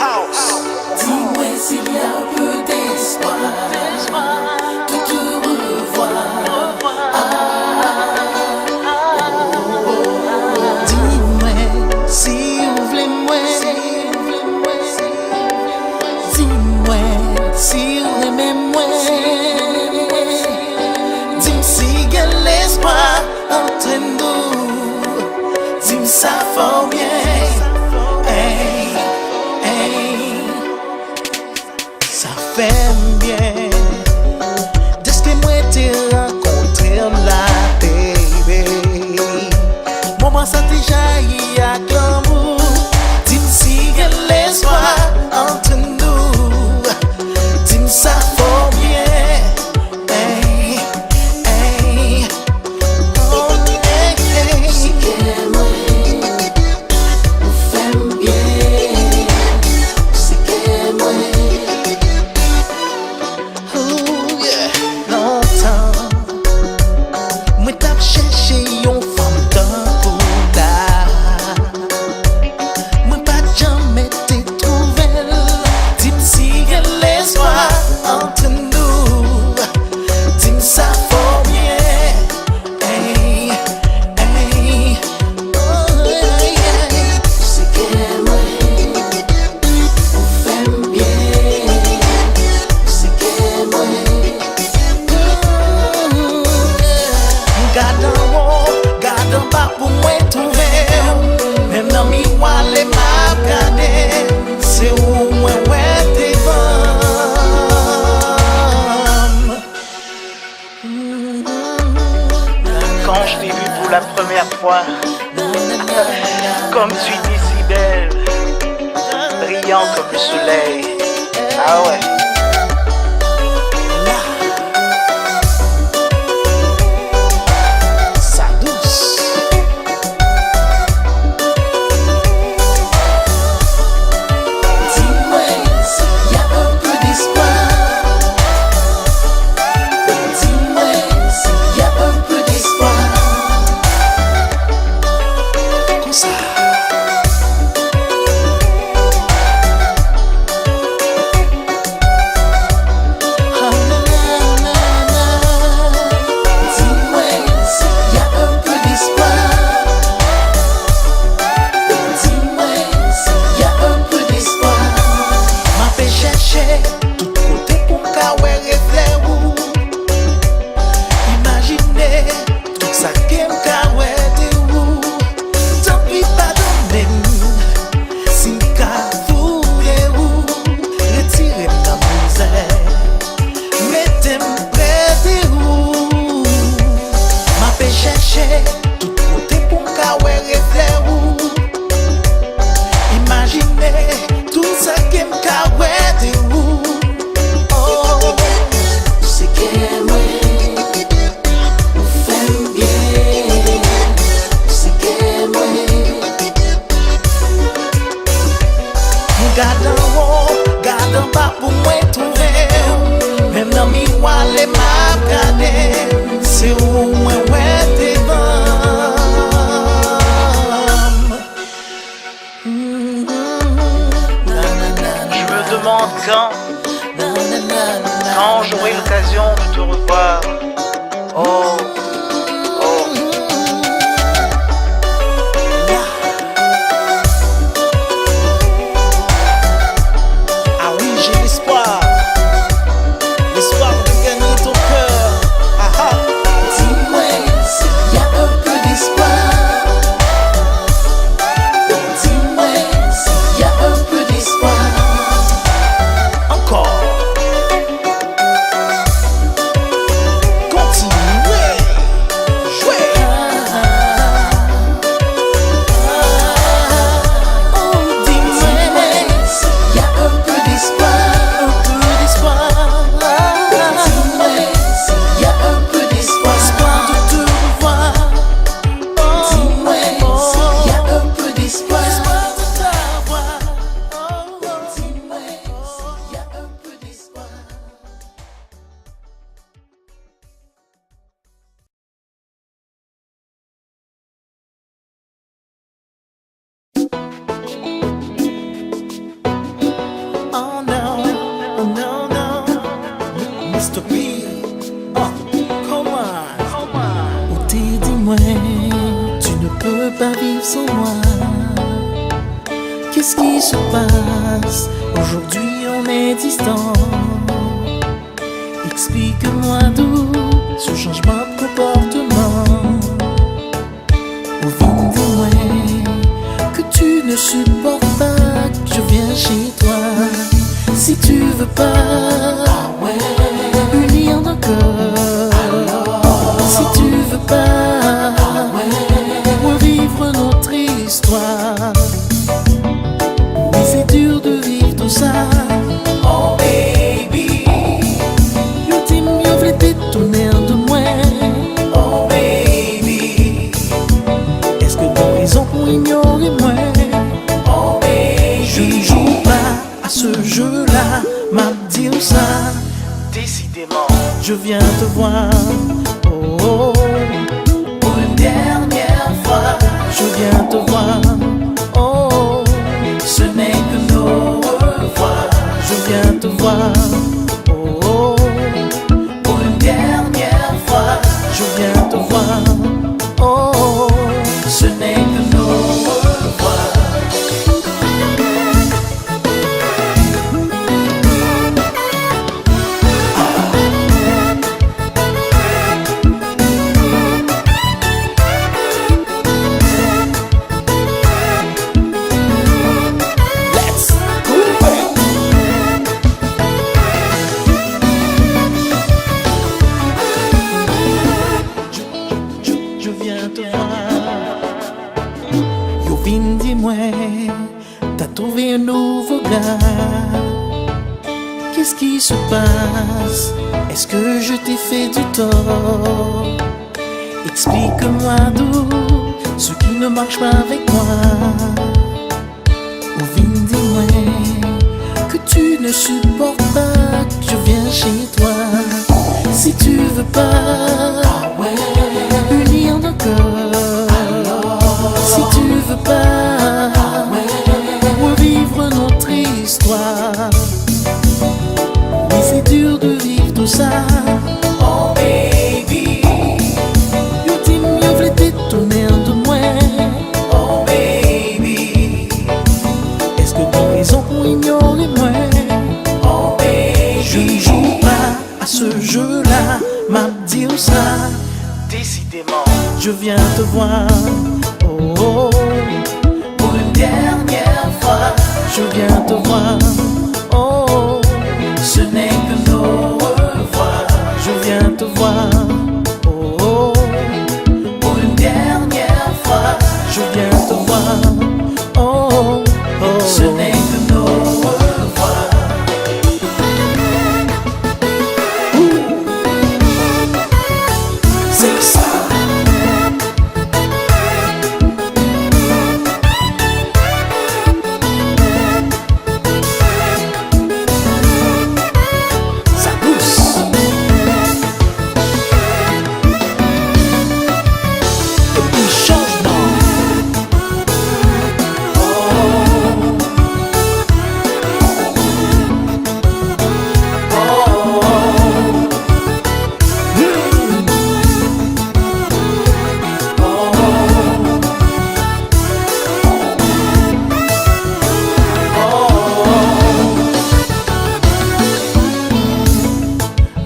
house. Dis-moi s'il y a un peu d'espoir de te revoir. Dis-moi si vous voulez moi. Dis-moi si vous aimez moi. Dis-moi si il y a l'espoir entre nous. Dis-moi ça fort bien. Hey, hey. Ça fait bien. Dès que moi t'ai rencontré là, baby. Moment ça déjà y a l'amour. Dis-moi si y a l'espoir entre nous. Dis-moi ça fort bien. Hey, hey. Oh, hey, hey. Si qu'elle m'aime, on fait bien. Si qu'elle m'aime, Oh yeah. Longtemps moi t'ap cherché yon femme d'un coup là. Moi pas jamais t'ai trouvé. Dis-moi si y a l'espoir entre nous. Dis-moi ça fort bien. Hey, hey. Oh, hey, hey. si qu'elle m'aime, on fait bien. Si qu'elle m'aime, Garde en haut, garde en bas pour moi trouver. Même dans miroir les m'a regardé. C'est où moi ouais t'es femme. Quand je t'ai vu pour la première fois, comme tu étais si belle, brillant comme le soleil. Ah ouais. Sa douce. dis-moi s'il y a un peu d'espoir. Dis-moi s'il y a un peu d'espoir. Comme ça. Ah, na, na, na, Dis-moi s'il y a un peu d'espoir. Dis-moi s'il y a un peu d'espoir. m'a fait chercher tout côté pour m'kawe reflet ou. Imaginez tout ça qui m'kawe de ou. Tant pis pardonnez si m'ka fouye ou. Retirez ma misère, mettez-moi près de ou. M'a fait chercher tout côté pour m'kawe reflet ou. Imaginez tout ça qui m'kawe de ou. Oh, Si qu'elle m'aime, on fait bien. Si qu'elle m'aime, garde en haut, garde en bas pour moi trouver. Même dans miroir les m'a regardé. C'est où moi ouais t'es femme. Je me demande quand j'aurai l'occasion de te revoir. Oh, oh. Ah oui, j'ai l'espoir. L'espoir de gagner ton cœur. Ah ah. dis-moi s'il y a un peu d'espoir. Dis-moi s'il y a un peu d'espoir. Encore. Continuez. Mr. P. Come on. Ou t'es dis-moi, tu ne peux pas vivre sans moi. Qu'est-ce qui se passe? Aujourd'hui on est distant. Explique-moi d'où ce changement de comportement. Ou viens dis-moi que tu ne supportes pas que je viens chez toi. Si tu veux pas unir nos cœurs, si tu veux pas revivre notre histoire, mais c'est dur de vivre tout ça. Oh baby, yo t'aime mieux v'lait détourner de moi. Oh baby, est-ce que t'as raison pour ignorer moi? Oh baby, je ne joue pas à ce jeu-là, m'a dit ça. Décidément, Je viens te voir, oh, oh, Pour une dernière fois, je viens te voir, oh, oh, ce n'est que nos revoirs. je viens te voir, oh, oh, Pour une dernière fois, je viens te voir, oh, oh, ce n'est que nos revoirs. let's move it. Je viens te voir. Yo vin dis-moi, t'as trouvé un nouveau gars. Qu'est-ce qui se passe? Est-ce que je t'ai fait du tort? Explique-moi d'où ce qui ne marche pas avec moi. Ou vin dis-moi que tu ne supportes pas que je viens chez toi. Si tu veux pas unir nos cœurs, si tu veux pas revivre notre histoire, mais c'est dur de vivre tout ça. Oh baby, Yo t'aime mieux v'lait détourner de moi. oh baby, Est-ce que t'as raison pour ignorer moi? oh Je ne baby, joue pas à ce jeu-là, m'a dit ça. décidément, Je viens te voir, oh, oh, pour une dernière fois, je viens te voir, oh, oh, ce n'est que nos revoirs. je viens te voir, oh, oh, Pour une dernière fois, je viens te voir, oh, oh, oh. ce n'est que nos revoirs. C'est ça. Ça pousse. Et puis changement.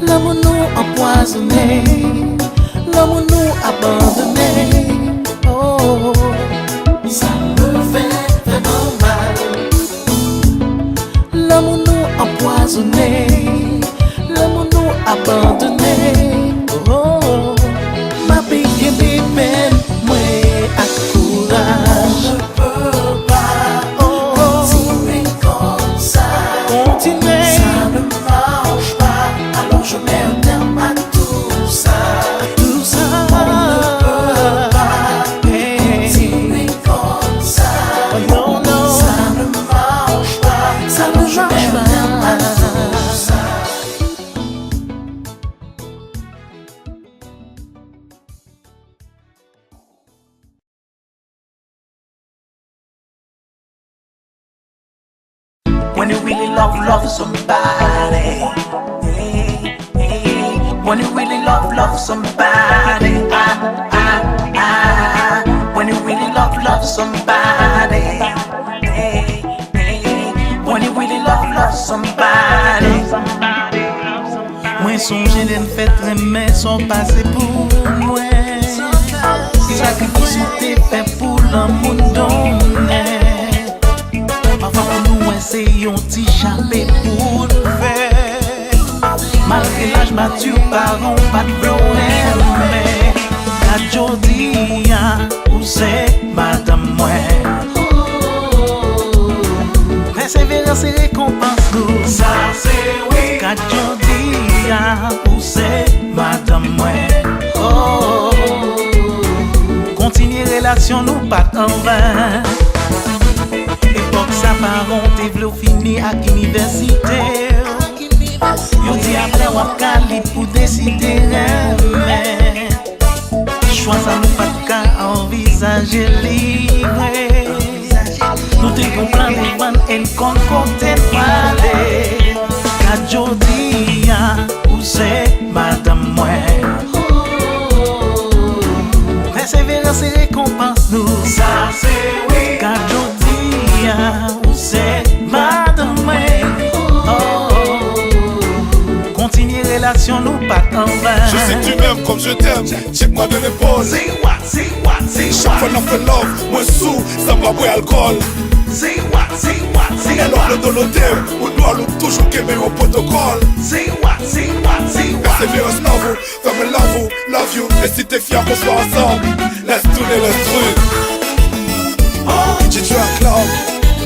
L'amour nous empoisonné, l'amour nous abandonné. Oh, Ça me fait vraiment mal. l'amour nous empoisonné, l'amour nous abandonné. Oh, ma belle bébé, moi à courage. Je peux pas continuer comme ça. Continuez, Ça ne marche pas, alors je mets un terme à tout ça. tout ça. Hey. Continuer comme ça. Oh non, non, Ça ne marche pas, ça alors ne je mets marche un terme à pas. tout ça. when you really love somebody, When you really love somebody, when you really love somebody, when you really love somebody. Moi songe l'en fait remet son passé pour moi. Sacrifice t'es fait pour l'amour donné. Parfois pour nous essayons d'y échapper pour le faire. Malgré l'âge mature, parents pas de problème. La jodi où c'est madame moi. Persévérance et récompense nous. Ça c'est oui. La jodi où c'est madame moi. Oh, continuer relation nous pas en vain. Époque sa parent t'es v'lou fini à l'université. Yo di après wap kali pour décider mais choix ça nous pas qu'à envisager libre. Nous te comprenons des vannes et qu'on côté parler. Quand jodi où c'est madame moi. Persévérance et récompense nous. Ça c'est oui. Quand jodi où c'est madame moi. Relation nous pas en vain. Je sais que tu m'aimes comme je t'aime. Check-moi de l'épaule. Say what, say what, say chaque fois qu'on fait love, moi sous, ça m'a boire alcool. Say what, say what, say alors le dans l'hôtel, on doit toujours qu'aimer au protocole. Say what, say what, say what. Persévérance love, fais-moi love you. Et si t'es fier qu'on soit ensemble, laisse tourner le truc. Oh, j'ai tué un club.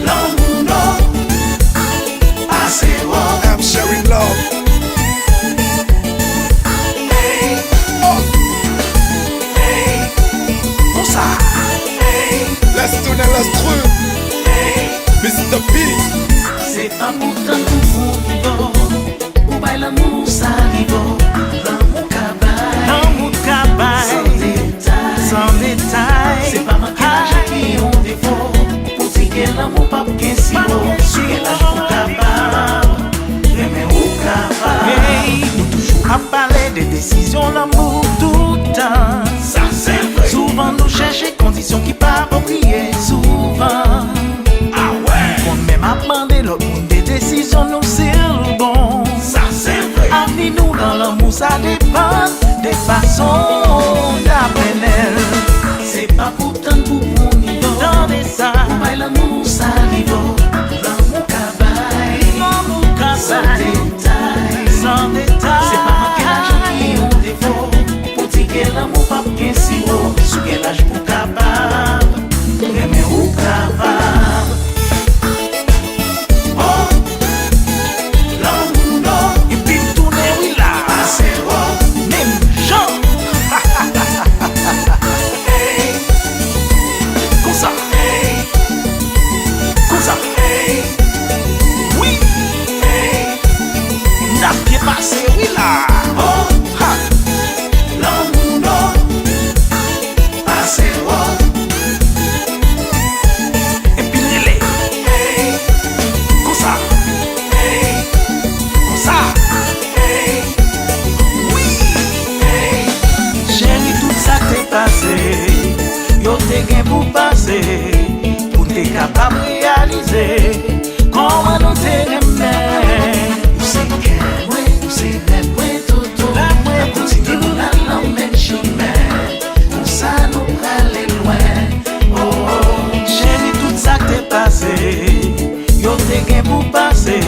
L'amour non, assez bon. I'm sharing love. Laisse tourner l'instru. Mr. P. C'est pas pourtant tout pour bailler l'amour salivo. L'amour cabaye. L'amour cabaye. Sans détail. C'est pas ma cage qui ont défaut. Pour tirer l'amour pas pour qu'un si beau. Sur l'âge pour capable. Aimer ou capable. Nous toujours à parler des décisions l'amour tout le temps. Ça c'est vrai. Souvent nous chercher conditions qui pas appropriées. Souvent. Ah ouais. On même a demandé l'autre monde des décisions nous c'est le bon. Ça c'est vrai. Avenir nous dans l'amour ça dépend des façons d'appeler. C'est pas pourtant pour mon niveau. Dans des ça. Pour bailler l'amour ça niveau. L'amour cabaye. L'amour cabaye. Sans détail. Sans détail. C'est pas ma cage qui ont défaut. Pour tirer l'amour pas pour qu'un si beau. Sous quel âge pour capable. Aimer ou capable. Oh, l'amour non. Et puis tourner oui là. Assez bon. Même Jean. Hey. Comme ça. Hey. Comme ça. Hey. Oui. Hey. N'a bien passé oui là. Oh, ha. L'amour non. Assez bon. Yo te gen pour passer, pour te capable réaliser comment nous te aimer. Ou c'est qu'elle, ou c'est belle, tout, la continue nous la même chemin, pour ça nous aller loin. Oh, chérie, tout ça t'est passé, yo te gen pour passer.